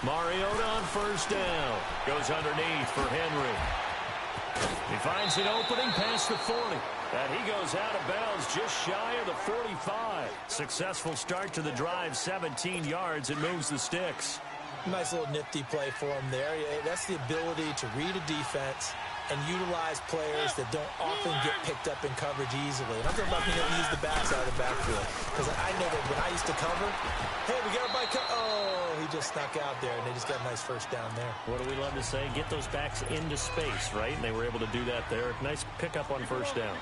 Mariota on first down. Goes underneath for Henry. He finds an opening past the 40. And he goes out of bounds just shy of the 45. Successful start to the drive, 17 yards, and moves the sticks. Nice little nifty play for him there. That's the ability to read a defense and utilize players that don't often get picked up in coverage easily. And I'm talking about being able to use the backs out of the backfield. Because I know that when I used to cover, hey, we got a bike. Oh, he just snuck out there, and they just got a nice first down there. What do we love to say? Get those backs into space, right? And they were able to do that there. Nice pickup on first down.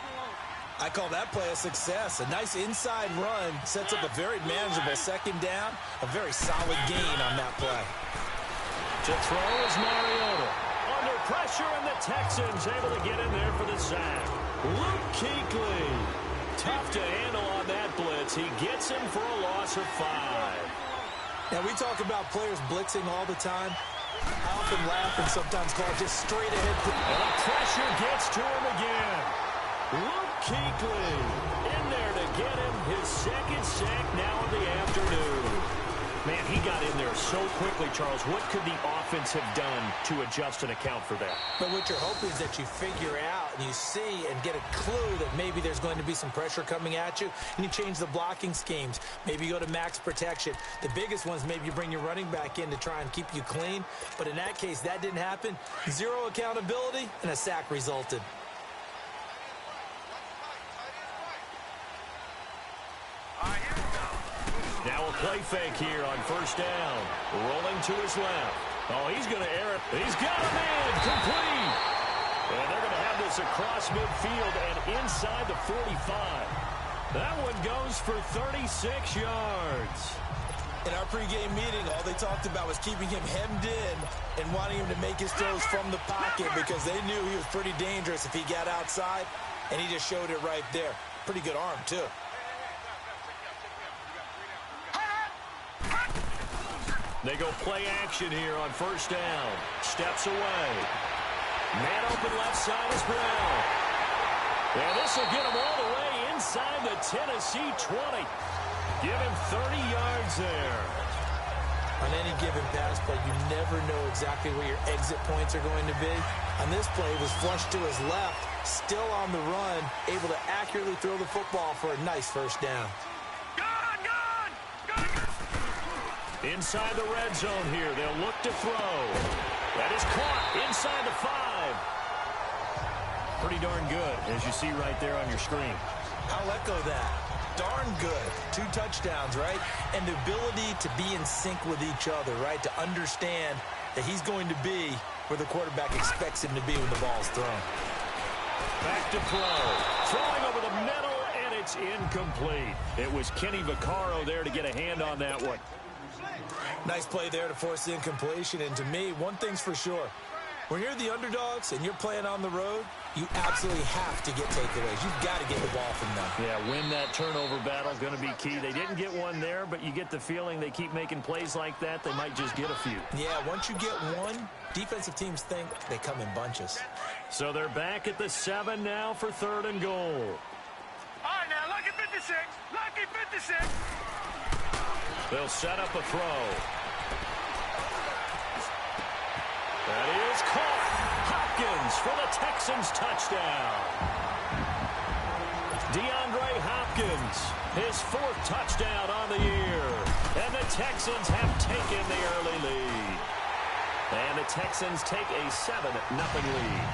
I call that play a success. A nice inside run sets up a very manageable second down. A very solid gain on that play. To throw is Mariota. Under pressure, and the Texans able to get in there for the sack. Luke Kuechly. Tough to handle on that blitz. He gets him for a loss of 5. Now, we talk about players blitzing all the time. I often laugh and sometimes call it just straight ahead. And the pressure gets to him again. Luke Kuechly in there to get him his second sack now of the afternoon. Man, he got in there so quickly, Charles. What could the offense have done to adjust and account for that? But what you're hoping is that you figure out and you see and get a clue that maybe there's going to be some pressure coming at you, and you change the blocking schemes. Maybe you go to max protection. The biggest ones, maybe you bring your running back in to try and keep you clean. But in that case, that didn't happen. Zero accountability, and a sack resulted. Now a play fake here on first down. Rolling to his left. Oh, he's going to air it. He's got him in. Complete. And they're going to have this across midfield and inside the 45. That one goes for 36 yards. In our pregame meeting, all they talked about was keeping him hemmed in and wanting him to make his throws from the pocket because they knew he was pretty dangerous if he got outside, and he just showed it right there. Pretty good arm, too. They go play action here on first down. Steps away. Man open left side is Brown. And this will get him all the way inside the Tennessee 20. Give him 30 yards there. On any given pass play, you never know exactly where your exit points are going to be. On this play, it was flushed to his left, still on the run, able to accurately throw the football for a nice first down. Inside the red zone here. They'll look to throw. That is caught inside the 5. Pretty darn good, as you see right there on your screen. I'll echo that. Darn good. 2 touchdowns, right? And the ability to be in sync with each other, right? To understand that he's going to be where the quarterback expects him to be when the ball's thrown. Back to throw. Throwing over the middle, and it's incomplete. It was Kenny Vaccaro there to get a hand on that one. Nice play there to force the incompletion. And to me, one thing's for sure. When you're the underdogs and you're playing on the road, you absolutely have to get takeaways. You've got to get the ball from them. Yeah, win that turnover battle, going to be key. They didn't get one there, but you get the feeling they keep making plays like that, they might just get a few. Yeah, once you get one, defensive teams think they come in bunches. So they're back at the 7 now for 3rd and goal. All right, now, lucky 56. Lucky 56. They'll set up a throw. That is caught. Hopkins for the Texans touchdown. DeAndre Hopkins, his 4th touchdown on the year. And the Texans have taken the early lead. And the Texans take a 7-0 lead.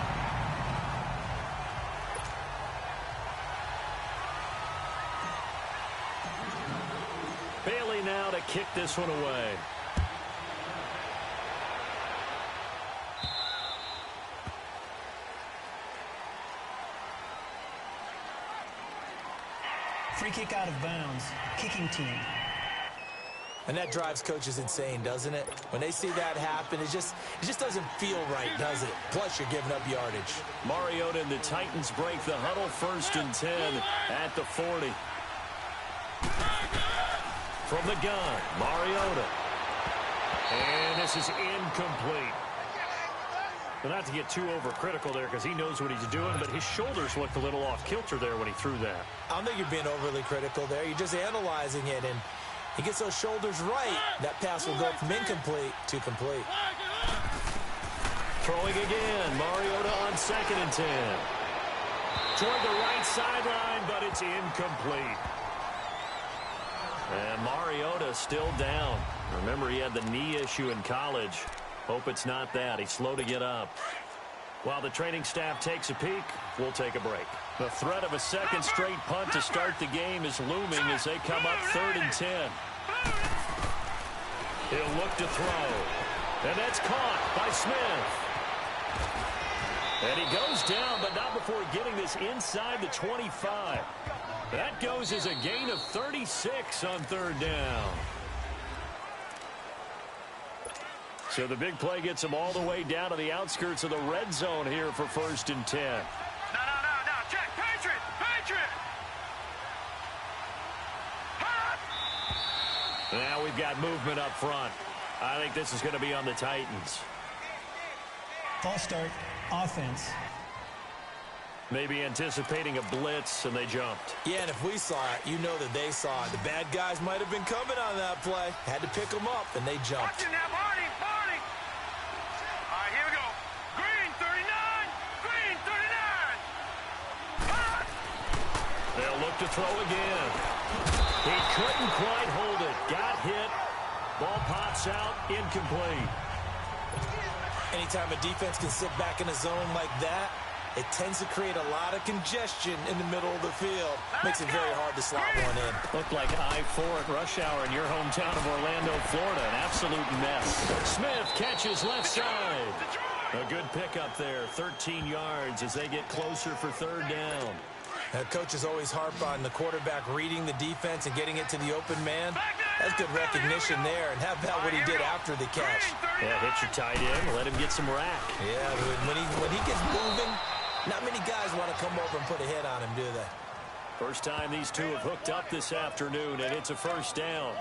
Bailey now to kick this one away. Free kick out of bounds. Kicking team. And that drives coaches insane, doesn't it? When they see that happen, it just doesn't feel right, does it? Plus, you're giving up yardage. Mariota and the Titans break the huddle 1st and 10 at the 40. From the gun, Mariota. And this is incomplete. But not to get too overcritical there because he knows what he's doing, but his shoulders looked a little off kilter there when he threw that. I don't think you're being overly critical there. You're just analyzing it, and He gets those shoulders right. That pass will go from incomplete to complete. Throwing again. Mariota on 2nd and 10. Toward the right sideline, but it's incomplete. And Mariota still down. Remember, he had the knee issue in college. Hope it's not that. He's slow to get up. While the training staff takes a peek, we'll take a break. The threat of a second straight punt to start the game is looming as they come up 3rd and 10. He'll look to throw. And that's caught by Smith. And he goes down, but not before getting this inside the 25. That goes as a gain of 36 on 3rd down. So the big play gets him all the way down to the outskirts of the red zone here for 1st and 10. No. Check. Patriot. Now we've got movement up front. I think this is going to be on the Titans. False start. Offense. Maybe anticipating a blitz, and they jumped. Yeah, and if we saw it, you know that they saw it. The bad guys might have been coming on that play. Had to pick them up, and they jumped. Watching now, Barney. All right, here we go. Green 39. Green 39. They'll look to throw again. He couldn't quite hold it. Got hit. Ball pops out. Incomplete. Anytime a defense can sit back in a zone like that, it tends to create a lot of congestion in the middle of the field. Makes it very hard to slot one in. Looked like I-4 at rush hour in your hometown of Orlando, Florida. An absolute mess. Smith catches left side. A good pickup there. 13 yards as they get closer for 3rd down. Coaches always harp on the quarterback reading the defense and getting it to the open man. That's good recognition there. And how about what he did after the catch? Yeah, hit your tight end. Let him get some rack. Yeah, when he gets moving, not many guys want to come over and put a hit on him, do they? First time these two have hooked up this afternoon, and it's a 1st down.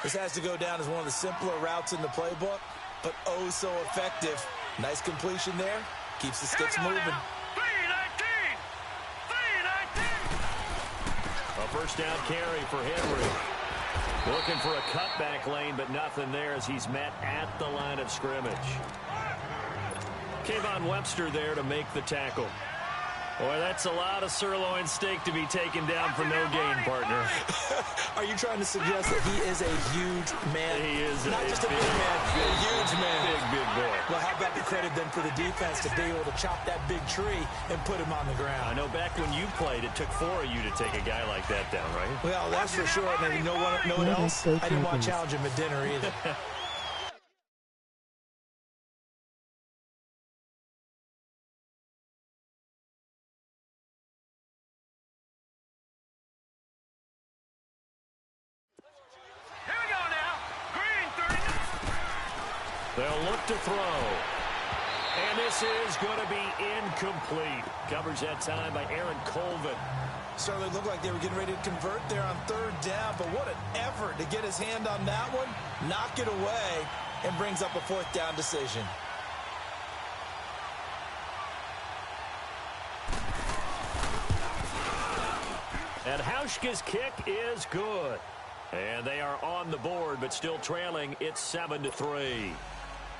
This has to go down as one of the simpler routes in the playbook, but oh so effective. Nice completion there. Keeps the sticks moving. 319. A 1st down carry for Henry. Looking for a cutback lane, but nothing there as he's met at the line of scrimmage. Kayvon Webster there to make the tackle. Boy, that's a lot of sirloin steak to be taken down for no gain, partner. Are you trying to suggest that he is a huge man? He is not just a big man, a huge man. Big boy. Well, how about the credit then for the defense to be able to chop that big tree and put him on the ground? I know back when you played, it took 4 of you to take a guy like that down, right? Well, that's for sure. And you know what? No one else? I didn't want to challenge him at dinner either. They'll look to throw. And this is going to be incomplete. Coverage that time by Aaron Colvin. Certainly looked like they were getting ready to convert there on 3rd down, but what an effort to get his hand on that one, knock it away, and brings up a 4th down decision. And Hauschka's kick is good. And they are on the board, but still trailing. It's 7-3.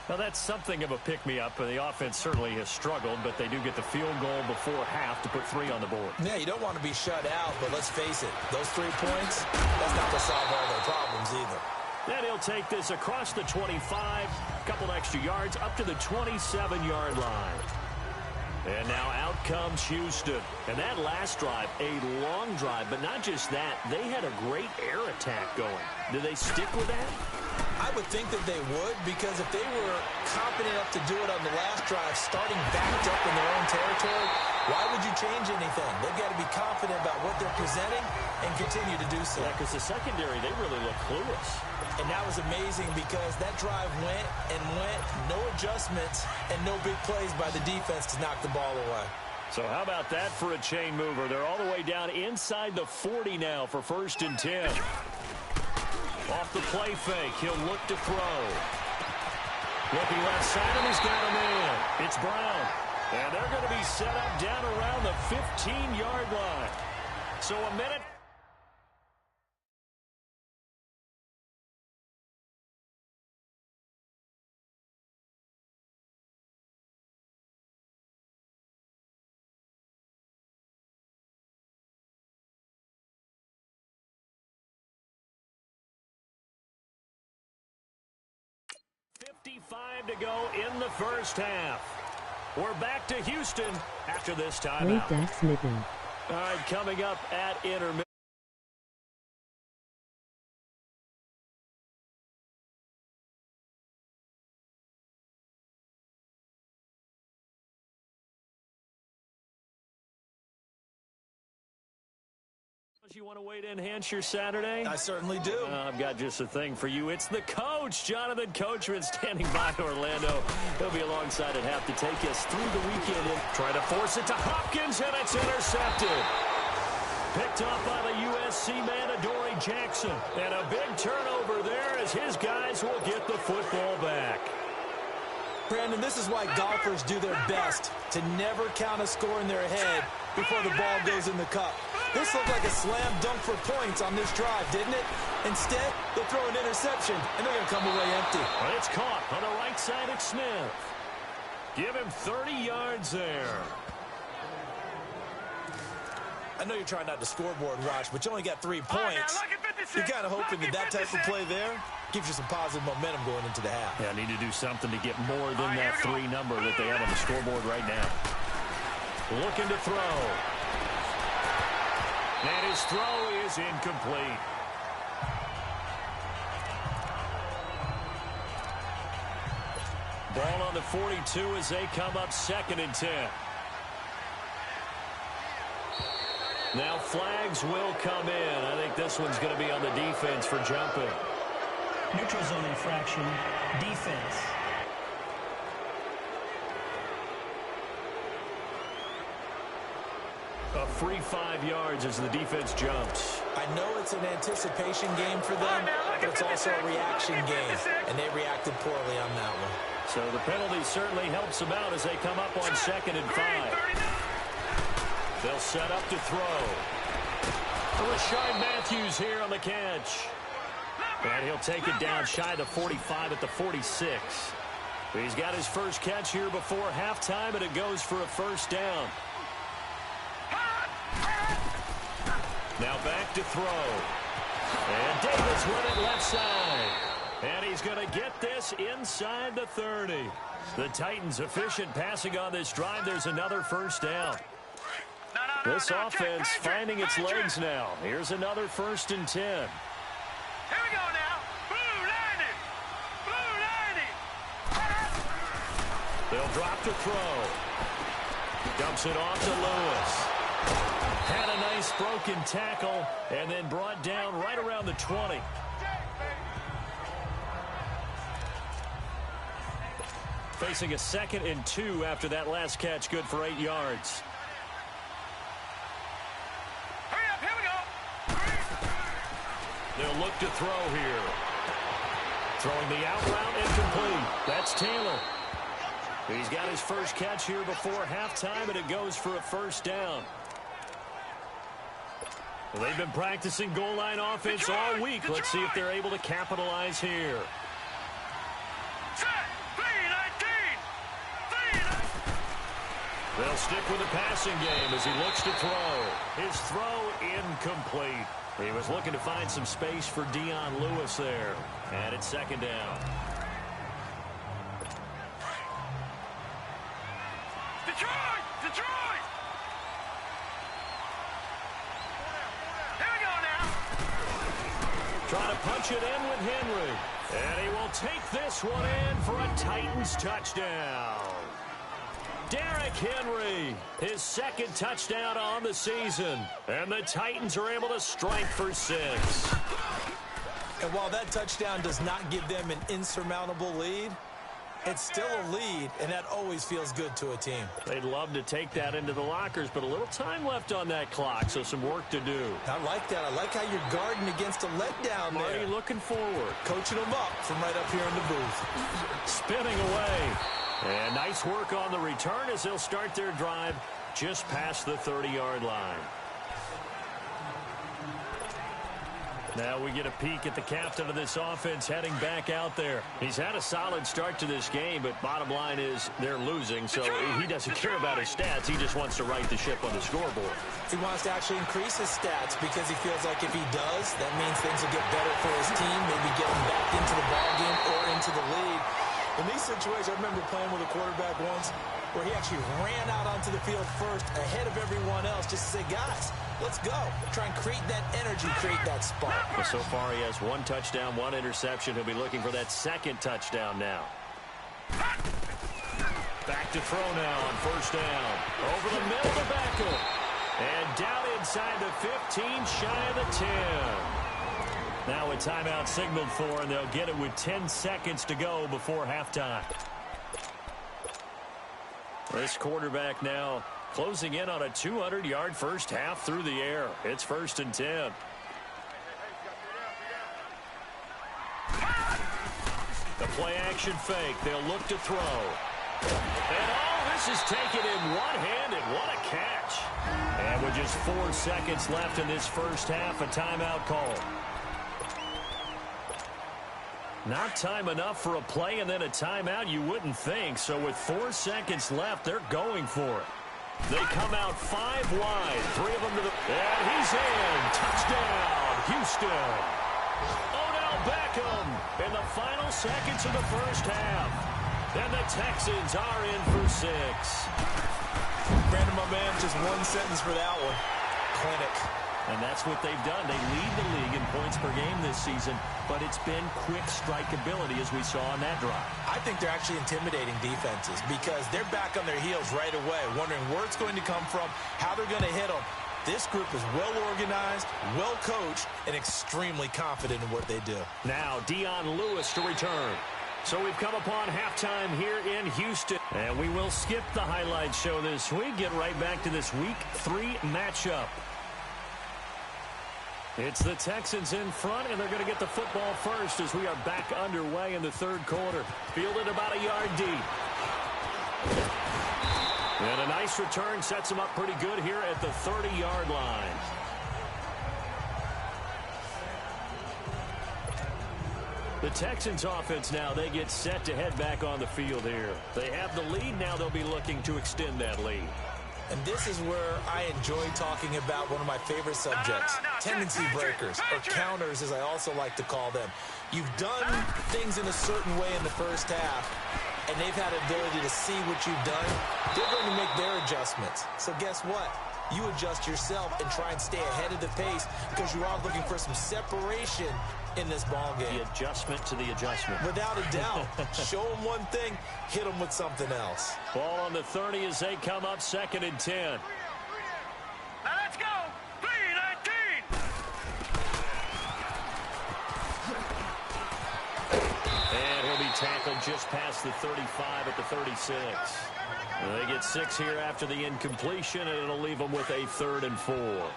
Now, that's something of a pick-me-up. The offense certainly has struggled, but they do get the field goal before half to put 3 on the board. Yeah, you don't want to be shut out, but let's face it, those 3 points, that's not going to solve all their problems either. Then he'll take this across the 25, a couple extra yards, up to the 27-yard line. And now out comes Houston. And that last drive, a long drive, but not just that. They had a great air attack going. Do they stick with that? I would think that they would, because if they were confident enough to do it on the last drive, starting backed up in their own territory, why would you change anything? They've got to be confident about what they're presenting and continue to do so. Yeah, because the secondary, they really look clueless. And that was amazing because that drive went and went, no adjustments, and no big plays by the defense to knock the ball away. So how about that for a chain mover? They're all the way down inside the 40 now for 1st and 10. Off the play fake, he'll look to throw. Looking left side, and he's got him in. It's Brown. And they're going to be set up down around the 15-yard line. So a minute 5 to go in the first half. We're back to Houston after this timeout. All right, coming up at intermission. You want a way to enhance your Saturday? I certainly do. I've got just a thing for you. It's the coach, Jonathan Coachman, standing by Orlando. He'll be alongside at half to take us through the weekend. And try to force it to Hopkins, and it's intercepted. Picked off by the USC man, Adoree Jackson. And a big turnover there as his guys will get the football back. Brandon, this is why golfers do their best to never count a score in their head before the ball goes in the cup. This looked like a slam dunk for points on this drive, didn't it? Instead, they'll throw an interception, and they're going to come away empty. But it's caught on the right side of Smith. Give him 30 yards there. I know you're trying not to scoreboard watch, but you only got 3 points. You're kind of hoping that type of play there gives you some positive momentum going into the half. Yeah, need to do something to get more than that 3 number that they have on the scoreboard right now. Looking to throw. And his throw is incomplete. Ball on the 42 as they come up 2nd and 10. Now flags will come in. I think this one's going to be on the defense for jumping. Neutral zone infraction, defense. A free 5 yards as the defense jumps. I know it's an anticipation game for them, but it's also a reaction game, and they reacted poorly on that one. So the penalty certainly helps them out as they come up on 2nd and 5. They'll set up to throw. Rashard Matthews here on the catch. And he'll take it down shy of the 45 at the 46. He's got his first catch here before halftime, and it goes for a first down. Now back to throw. And Davis with it left side. And he's going to get this inside the 30. The Titans efficient passing on this drive. There's another first down. This offense finding its legs now. Here's another 1st and 10. Here we go now. Blue 90. Blue 90. They'll drop to throw. Dumps it off to Lewis. Had a nice broken tackle and then brought down right around the 20. Facing a 2nd and 2 after that last catch, good for 8 yards. Hurry up, here we go. They'll look to throw here. Throwing the out route incomplete. That's Taylor. He's got his first catch here before halftime, and it goes for a first down. Well, they've been practicing goal line offense all week. Let's see if they're able to capitalize here. They'll stick with the passing game as he looks to throw. His throw incomplete. He was looking to find some space for Dion Lewis there. And it's 2nd down. Detroit! Detroit! Here we go now. Trying to punch it in with Henry. And he will take this one in for a Titans touchdown. Derrick Henry, his 2nd touchdown on the season. And the Titans are able to strike for 6. And while that touchdown does not give them an insurmountable lead, it's still a lead, and that always feels good to a team. They'd love to take that into the lockers, but a little time left on that clock, so some work to do. I like that. I like how you're guarding against a letdown there. Marty looking forward. Coaching them up from right up here in the booth. Spinning away. And nice work on the return as they'll start their drive just past the 30-yard line. Now we get a peek at the captain of this offense heading back out there. He's had a solid start to this game, but bottom line is they're losing, so he doesn't care about his stats. He just wants to right the ship on the scoreboard. He wants to actually increase his stats because he feels like if he does, that means things will get better for his team, maybe get him back into the ballgame or into the lead. In these situations, I remember playing with a quarterback once where he actually ran out onto the field first ahead of everyone else just to say, guys, let's go. Try and create that energy, create that spark. Well, so far he has 1 touchdown, 1 interception. He'll be looking for that 2nd touchdown now. Back to throw now on 1st down. Over the middle to Beckham. And down inside the 15, shy of the 10. Now a timeout signaled for, and they'll get it with 10 seconds to go before halftime. This quarterback now closing in on a 200-yard first half through the air. It's 1st and 10. The play action fake. They'll look to throw. And this is taken in one-handed. What a catch. And with just 4 seconds left in this first half, a timeout call. Not time enough for a play and then a timeout, you wouldn't think. So with 4 seconds left, they're going for it. They come out 5 wide. 3 of them to the... And he's in. Touchdown, Houston. Odell Beckham in the final seconds of the first half. And the Texans are in for 6. Brandon, my man, just 1 sentence for that one. Clinic. And that's what they've done. They lead the league in points per game this season, but it's been quick strikeability as we saw on that drive. I think they're actually intimidating defenses because they're back on their heels right away, wondering where it's going to come from, how they're going to hit them. This group is well organized, well coached, and extremely confident in what they do. Now Dion Lewis to return. So we've come upon halftime here in Houston. And we will skip the highlights show this week. Get right back to this Week 3 matchup. It's the Texans in front, and they're going to get the football first as we are back underway in the 3rd quarter. Fielded about a yard deep. And a nice return sets them up pretty good here at the 30-yard line. The Texans offense now, they get set to head back on the field here. They have the lead. Now they'll be looking to extend that lead. And this is where I enjoy talking about one of my favorite subjects, tendency breakers, or counters as I also like to call them. You've done things in a certain way in the first half, and they've had an ability to see what you've done. They're going to make their adjustments. So guess what? You adjust yourself and try and stay ahead of the pace because you are looking for some separation in this ball game. The adjustment to the adjustment. Without a doubt. Show them one thing, hit them with something else. Ball on the 30 as they come up 2nd and 10. Now let's go. 3-19. And he'll be tackled just past the 35 at the 36. They get 6 here after the incompletion, and it'll leave them with a 3rd and 4.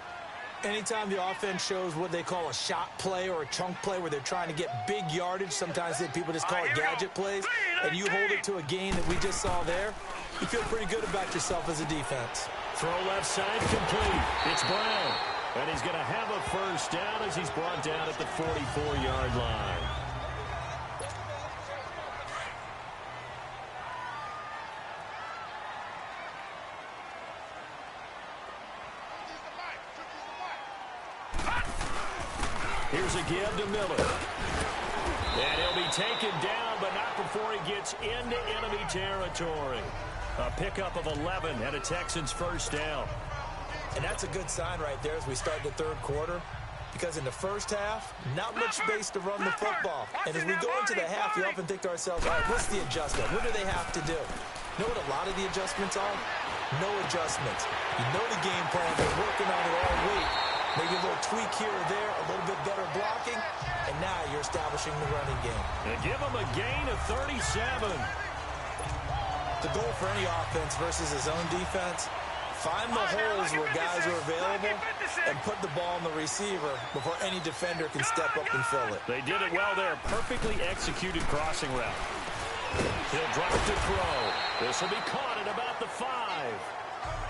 Anytime the offense shows what they call a shot play or a chunk play where they're trying to get big yardage, sometimes people just call it gadget plays, and you hold it to a gain that we just saw there, you feel pretty good about yourself as a defense. Throw left side complete. It's Brown. And he's going to have a first down as he's brought down at the 44-yard line. Here's a give to Miller. And he'll be taken down, but not before he gets into enemy territory. A pickup of 11 and a Texans first down. And that's a good sign right there as we start the 3rd quarter. Because in the first half, not much space to run the football. And as we go into the half, we often think to ourselves, all right, what's the adjustment? What do they have to do? You know what a lot of the adjustments are? No adjustments. You know the game plan. They're working on it all week. Maybe a little tweak here or there, a little bit better blocking, and now you're establishing the running game. And give them a gain of 37. The goal for any offense versus his own defense, find the holes where guys are available and put the ball on the receiver before any defender can step up and fill it. They did it well there. Perfectly executed crossing route. He'll drop to throw. This will be caught at about the 5.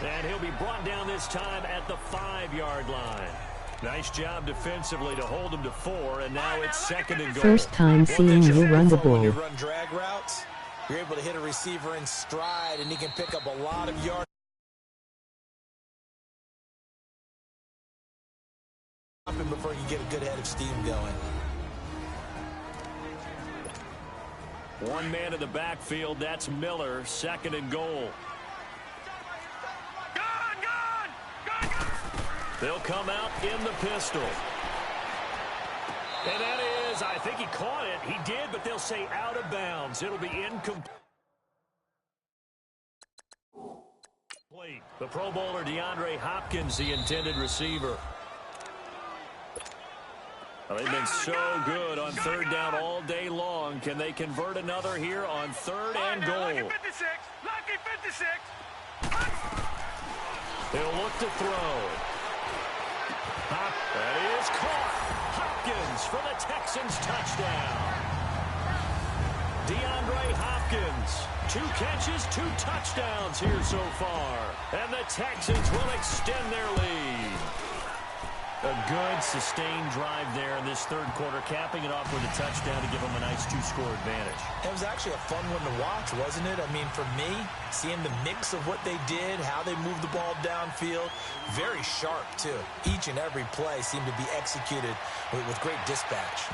And he'll be brought down this time at the 5-yard line. Nice job defensively to hold him to 4, and now it's 2nd and goal. First time seeing you run the ball. When you run drag routes, you're able to hit a receiver in stride, and he can pick up a lot of yards before you get a good head of steam going. One man in the backfield. That's Miller. 2nd and goal. They'll come out in the pistol. And that is, I think he caught it. He did, but they'll say out of bounds. It'll be incomplete. The Pro Bowler DeAndre Hopkins, the intended receiver. Well, they've been so good on 3rd down all day long. Can they convert another here on 3rd and goal? Lucky 56. Lucky 56. He'll look to throw. That is caught. Hopkins for the Texans touchdown. DeAndre Hopkins, 2 catches, 2 touchdowns here so far. And the Texans will extend their lead. A good, sustained drive there in this 3rd quarter, capping it off with a touchdown to give them a nice 2-score advantage. It was actually a fun one to watch, wasn't it? I mean, for me, seeing the mix of what they did, how they moved the ball downfield, very sharp, too. Each and every play seemed to be executed with great dispatch.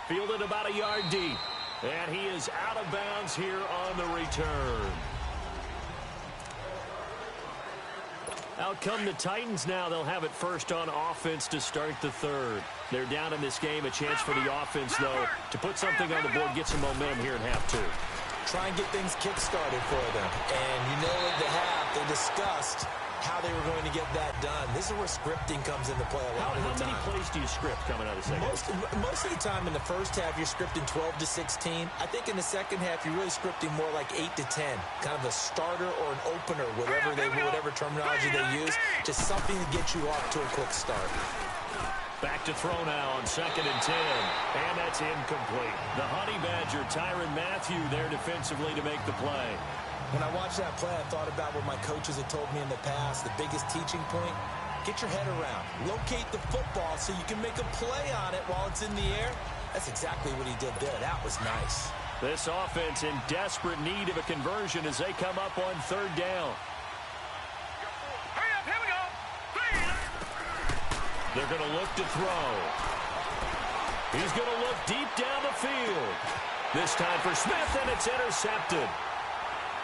Fielded about a yard deep. And he is out of bounds here on the return. Out come the Titans now. They'll have it first on offense to start the 3rd. They're down in this game. A chance for the offense, though, to put something on the board, get some momentum here in half 2. Try and get things kick-started for them. And you know at the half, they discussed how they were going to get that done. This is where scripting comes into play a lot of the time. How many plays do you script coming out of the second half? Most of the time in the first half, you're scripting 12 to 16. I think in the second half, you're really scripting more like 8 to 10. Kind of a starter or an opener, whatever terminology they use. Just something to get you off to a quick start. Back to throw now on 2nd and 10. And that's incomplete. The Honey Badger, Tyrann Mathieu, there defensively to make the play. When I watched that play, I thought about what my coaches had told me in the past. The biggest teaching point, get your head around. Locate the football so you can make a play on it while it's in the air. That's exactly what he did there. That was nice. This offense in desperate need of a conversion as they come up on 3rd down. Hurry up, here we go. They're going to look to throw. He's going to look deep down the field. This time for Smith, and it's intercepted.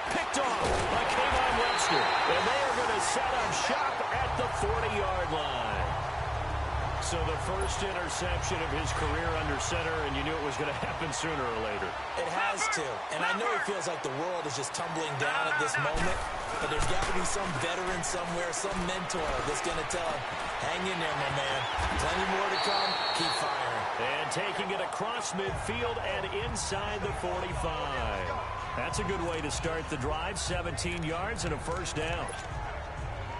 Picked off by Kayvon Webster. And they are going to set up shop at the 40-yard line. So the first interception of his career under center, and you knew it was going to happen sooner or later. It has to. And I know it feels like the world is just tumbling down at this moment, but there's got to be some veteran somewhere, some mentor that's going to tell him, hang in there, my man. Plenty more to come. Keep firing. And taking it across midfield and inside the 45. That's a good way to start the drive. 17 yards and a first down.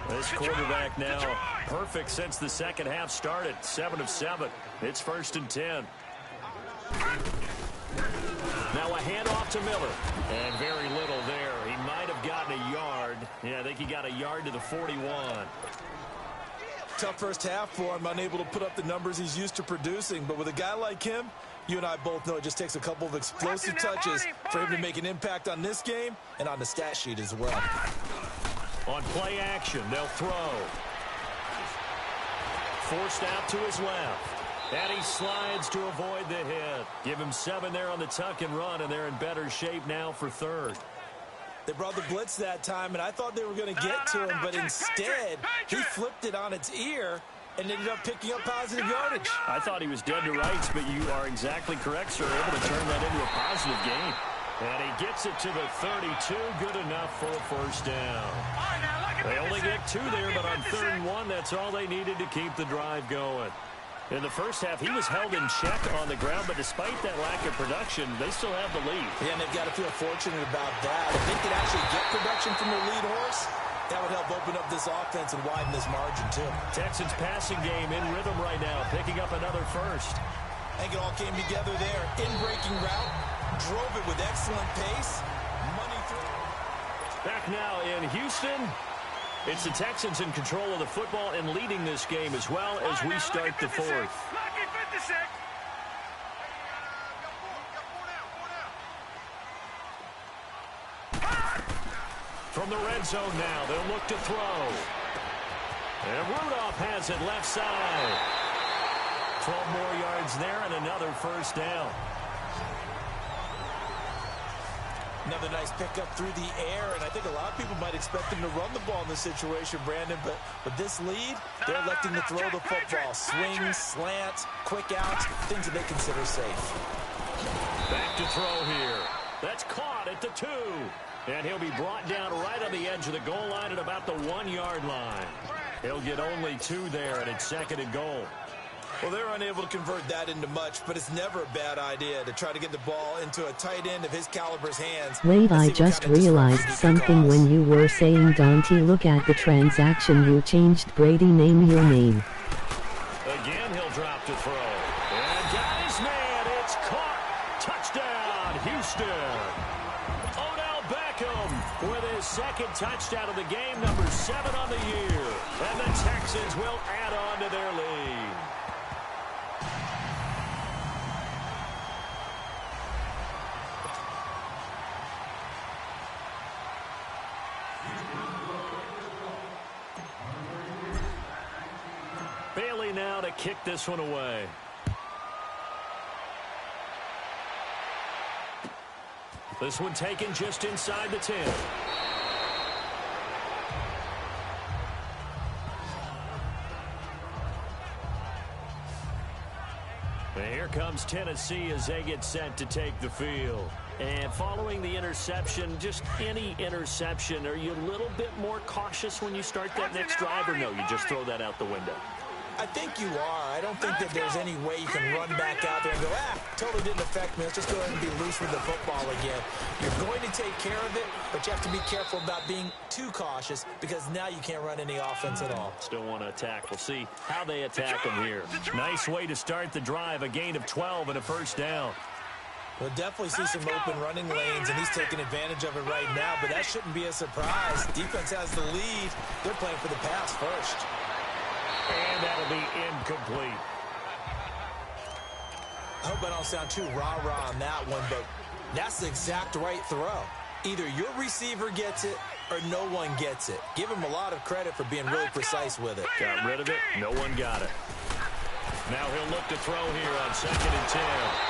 This quarterback now perfect since the second half started. 7 of 7. It's 1st and 10. Now a handoff to Miller. And very little there. He might have gotten a yard. Yeah, I think he got a yard to the 41. Tough first half for him, unable to put up the numbers he's used to producing. But with a guy like him, you and I both know it just takes a couple of explosive touches for him to make an impact on this game and on the stat sheet as well. On play action, they'll throw. Forced out to his left. And he slides to avoid the hit. Give him 7 there on the tuck and run, and they're in better shape now for 3rd. They brought the blitz that time, and I thought they were going to get to him, but instead he flipped it on its ear and ended up picking up positive yardage. I thought he was dead to rights, but you are exactly correct, sir. Able to turn that into a positive gain. And he gets it to the 32. Good enough for a first down. They only get 2 there, but on 3rd and 1, that's all they needed to keep the drive going. In the first half, he was held in check on the ground, but despite that lack of production, they still have the lead. Yeah, and they've got to feel fortunate about that. If they could actually get production from their lead horse, that would help open up this offense and widen this margin, too. Texans passing game in rhythm right now, picking up another first. I think it all came together there. In-breaking route, drove it with excellent pace. Money through. Back now in Houston. It's the Texans in control of the football and leading this game as well as we start the 4th. Lucky 56. From the red zone now, they'll look to throw. And Rudolph has it left side. 12 more yards there and another first down. Another nice pickup through the air, and I think a lot of people might expect him to run the ball in this situation, Brandon, but with this lead, they're electing to throw the football. Swings, slants, quick outs, things that they consider safe. Back to throw here. That's caught at the 2. And he'll be brought down right on the edge of the goal line at about the 1-yard line. He'll get only 2 there, and it's 2nd and goal. Well, they're unable to convert that into much, but it's never a bad idea to try to get the ball into a tight end of his caliber's hands. Wait, I just realized something when you were saying Dante. Look at the transaction you changed. Brady, name your name. Again, he'll drop to throw. And guys, man, it's caught. Touchdown, Houston. Odell Beckham with his 2nd touchdown of the game, number 7 on the year. And the Texans will add on to their lead. Bailey now to kick this one away. This one taken just inside the 10. And here comes Tennessee as they get set to take the field. And following the interception, just any interception, are you a little bit more cautious when you start that next drive, or no, you just throw that out the window? I think you are. I don't think that there's any way you can run back out there and go, totally didn't affect me. Let's just go ahead and be loose with the football again. You're going to take care of it, but you have to be careful about being too cautious because now you can't run any offense at all. Still want to attack. We'll see how they attack them here. Nice way to start the drive. A gain of 12 and a 1st down. We'll definitely see some open running lanes, and he's taking advantage of it right now, but that shouldn't be a surprise. Defense has the lead. They're playing for the pass first. And that'll be incomplete. I hope I don't sound too rah-rah on that one, but that's the exact right throw. Either your receiver gets it or no one gets it. Give him a lot of credit for being really precise with it. Got rid of it. No one got it. Now he'll look to throw here on 2nd and 10.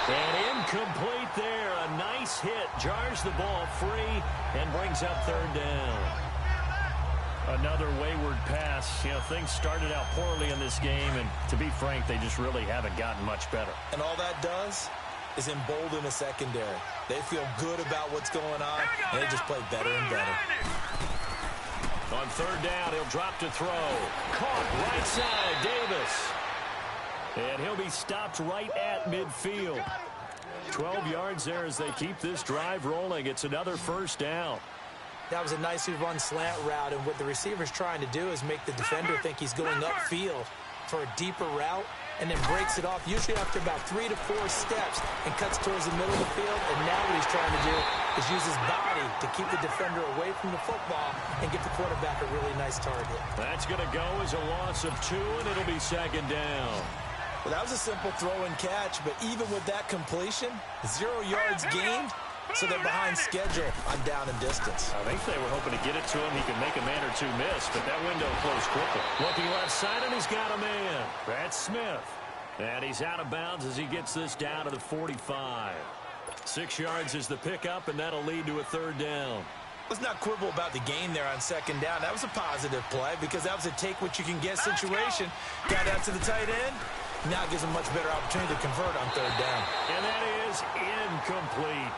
And incomplete there. A nice hit. Jars the ball free and brings up 3rd down. Another wayward pass. You know, things started out poorly in this game, and to be frank, they just really haven't gotten much better. And all that does is embolden the secondary. They feel good about what's going on, and they just play better and better. On 3rd down, he'll drop to throw. Caught right side, Davis. And he'll be stopped right at midfield. 12 yards there as they keep this drive rolling. It's another 1st down. That was a nicely run slant route, and what the receiver's trying to do is make the defender think he's going upfield for a deeper route, and then breaks it off, usually after about 3 to 4 steps, and cuts towards the middle of the field. And now what he's trying to do is use his body to keep the defender away from the football and get the quarterback a really nice target. That's going to go as a loss of 2, and it'll be 2nd down. Well, that was a simple throw and catch, but even with that completion, 0 yards gained, so they're behind schedule on down and distance. I think they were hoping to get it to him. He could make a man or 2 miss, but that window closed quickly. Looking left side, and he's got a man. That's Smith. And he's out of bounds as he gets this down to the 45. 6 yards is the pickup, and that'll lead to a 3rd down. Let's not quibble about the gain there on 2nd down. That was a positive play because that was a take-what-you-can-get situation. Got out to the tight end. Now it gives him a much better opportunity to convert on 3rd down. And that is incomplete.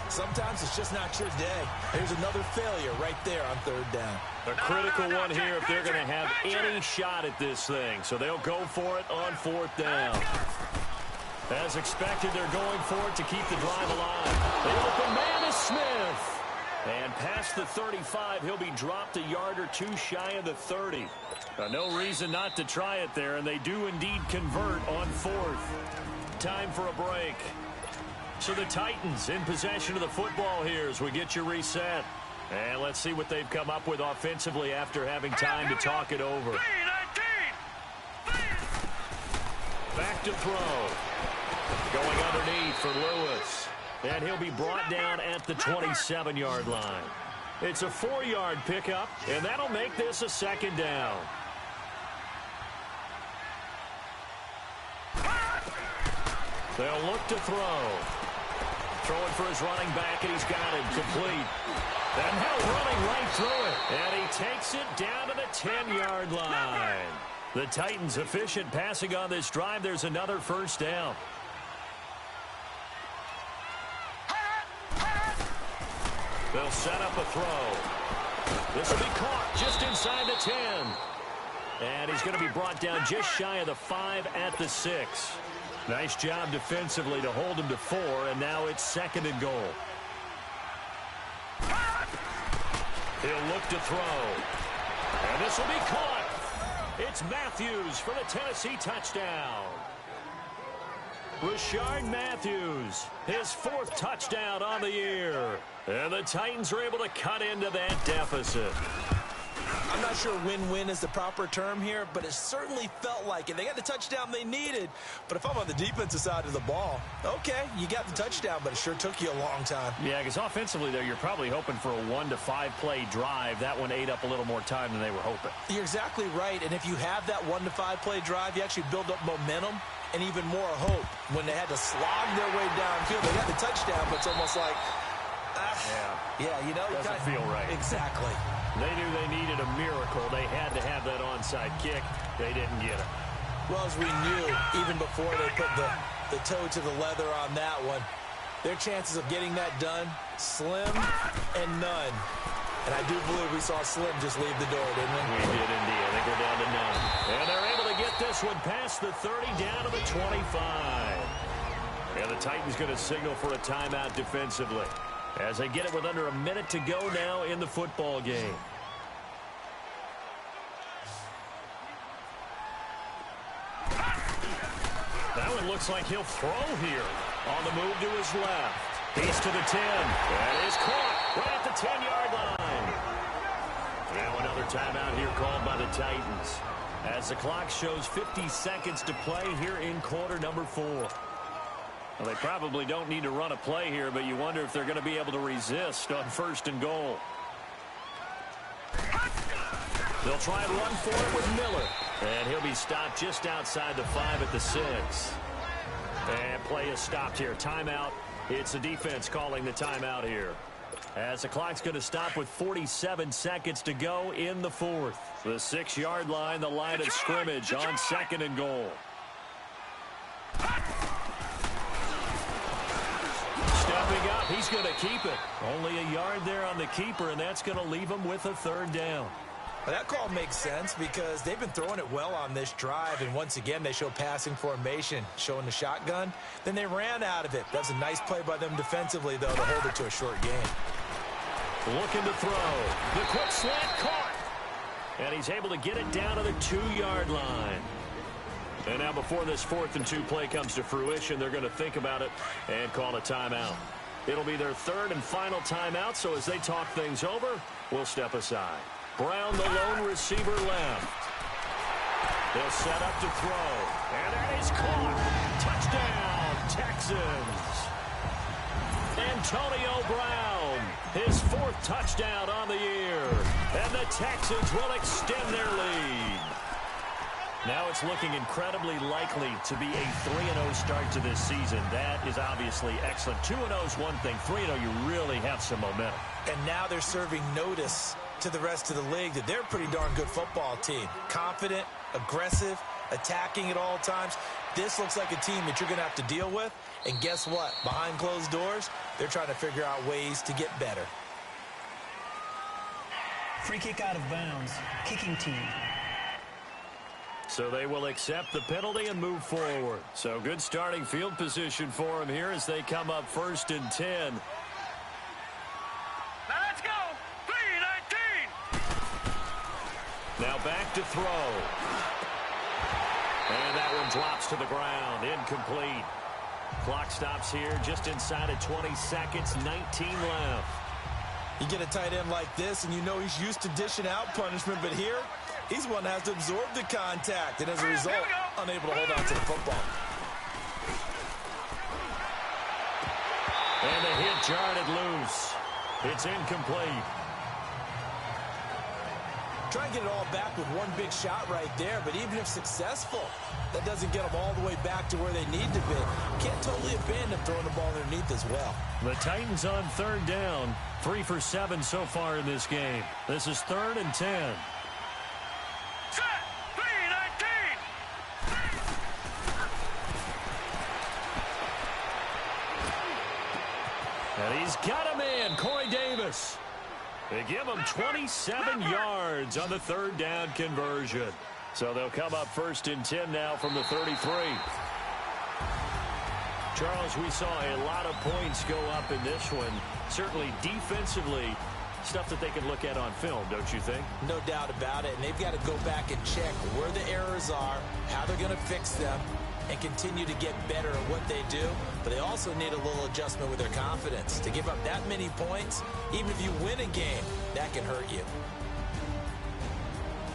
Sometimes it's just not your day. There's another failure right there on 3rd down. A critical one here if they're going to have any shot at this thing. So they'll go for it on 4th down. As expected, they're going for it to keep the drive alive. The open man is Smith. And past the 35, he'll be dropped a yard or 2 shy of the 30. No reason not to try it there, and they do indeed convert on 4th. Time for a break. So the Titans in possession of the football here as we get you reset. And let's see what they've come up with offensively after having time to talk it over. Back to throw. Going underneath for Lewis. And he'll be brought down at the 27-yard line. It's a 4-yard pickup, and that'll make this a 2nd down. They'll look to throw. throwing for his running back, and he's got it complete. And Hill running right through it. And he takes it down to the 10-yard line. The Titans efficient passing on this drive. There's another first down. They'll set up a throw. This will be caught just inside the 10. And he's going to be brought down just shy of the 5 at the 6. Nice job defensively to hold him to 4, and now it's 2nd and goal. He'll look to throw. And this will be caught. It's Matthews for the Tennessee touchdown. Rashard Matthews, his 4th touchdown on the year. And the Titans are able to cut into that deficit. I'm not sure win-win is the proper term here, but it certainly felt like it. They got the touchdown they needed. But if I'm on the defensive side of the ball, okay, you got the touchdown, but it sure took you a long time. Yeah, because offensively, though, you're probably hoping for a 1 to 5 play drive. That one ate up a little more time than they were hoping. You're exactly right. And if you have that 1 to 5 play drive, you actually build up momentum and even more hope. When they had to slog their way downfield, they got the touchdown, but it's almost like, yeah, you know, doesn't feel right. Exactly. They knew they needed a miracle. They had to have that onside kick. They didn't get it. Well, as we knew, even before they put the toe to the leather on that one, their chances of getting that done, slim and none. And I do believe we saw Slim just leave the door, didn't we? We did indeed. I think we're down to none. And they're able to get this one past the 30 down to the 25. And the Titans going to signal for a timeout defensively as they get it with under a minute to go now in the football game. That one looks like he'll throw here. On the move to his left. He's to the 10. That is caught right at the 10-yard line. Now another timeout here called by the Titans. As the clock shows 50 seconds to play here in quarter number 4. Well, they probably don't need to run a play here, but you wonder if they're going to be able to resist on 1st and goal. They'll try and run for it with Miller. And he'll be stopped just outside the 5 at the 6. And play is stopped here. Timeout. It's the defense calling the timeout here. As the clock's going to stop with 47 seconds to go in the 4th. The 6-yard line, the line of scrimmage on 2nd and goal. Stepping up, he's going to keep it. Only a yard there on the keeper, and that's going to leave him with a 3rd down. Well, that call makes sense because they've been throwing it well on this drive, and once again they show passing formation, showing the shotgun. Then they ran out of it. That was a nice play by them defensively, though, to hold it to a short game. Looking to throw. The quick slant caught. And he's able to get it down to the 2-yard line. And now before this 4th and 2 play comes to fruition, they're going to think about it and call a timeout. It'll be their 3rd and final timeout, so as they talk things over, we'll step aside. Brown, the lone receiver, left. They'll set up to throw. And that is caught. Touchdown, Texans. Antonio Brown, his 4th touchdown on the year. And the Texans will extend their lead. Now it's looking incredibly likely to be a 3-0 start to this season. That is obviously excellent. 2-0 is one thing. 3-0, you really have some momentum. And now they're serving notice to the rest of the league that they're a pretty darn good football team. Confident, aggressive, attacking at all times. This looks like a team that you're going to have to deal with. And guess what? Behind closed doors, they're trying to figure out ways to get better. Free kick out of bounds. Kicking team. So they will accept the penalty and move forward. So good starting field position for them here as they come up 1st and 10. Now let's go. 3-19. Now back to throw. And that one drops to the ground. Incomplete. Clock stops here just inside of 20 seconds. 19 left. You get a tight end like this, and you know he's used to dishing out punishment, but here, he's one that has to absorb the contact, and as a result, unable to hold on to the football. And the hit jarred it loose. It's incomplete. Try and get it all back with one big shot right there, but even if successful, that doesn't get them all the way back to where they need to be. Can't totally abandon throwing the ball underneath as well. The Titans on third down, 3 for 7 so far in this game. This is 3rd and 10. Set. 3-19. And he's got a man, Corey Davis. They give him 27 yards on the 3rd down conversion. So they'll come up 1st and 10 now from the 33. Charles, we saw a lot of points go up in this one. Certainly defensively, stuff that they can look at on film, don't you think? No doubt about it. And they've got to go back and check where the errors are, how they're going to fix them, and continue to get better at what they do. But they also need a little adjustment with their confidence. To give up that many points, even if you win a game, that can hurt you.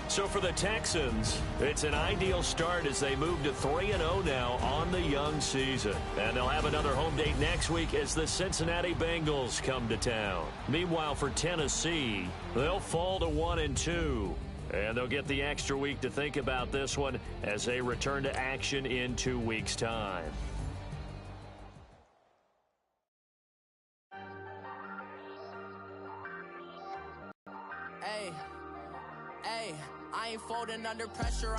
So for the Texans, it's an ideal start as they move to 3-0 now on the young season. And they'll have another home date next week as the Cincinnati Bengals come to town. Meanwhile, for Tennessee, they'll fall to 1-2. And they'll get the extra week to think about this one as they return to action in 2 weeks' time. Hey, I ain't folding under pressure.